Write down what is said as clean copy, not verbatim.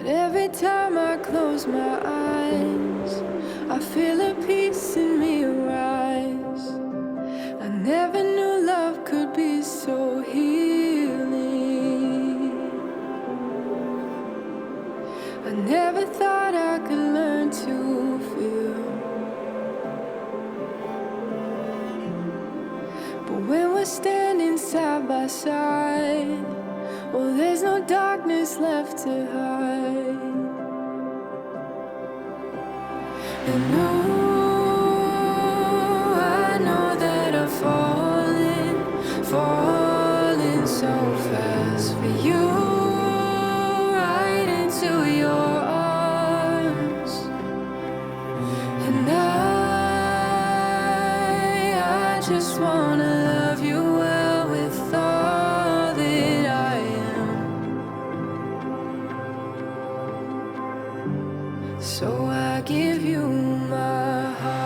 every time I close my eyes, I feel a peace in me arise. I never knew love could be so healing. I never thought I could learn to feel. But when we're standing side by side, well, there's no darkness left to hide. And I know that I've fallen so fast for you, right into your arms. And I just wanna love you well with all that I am. So I give you my heart.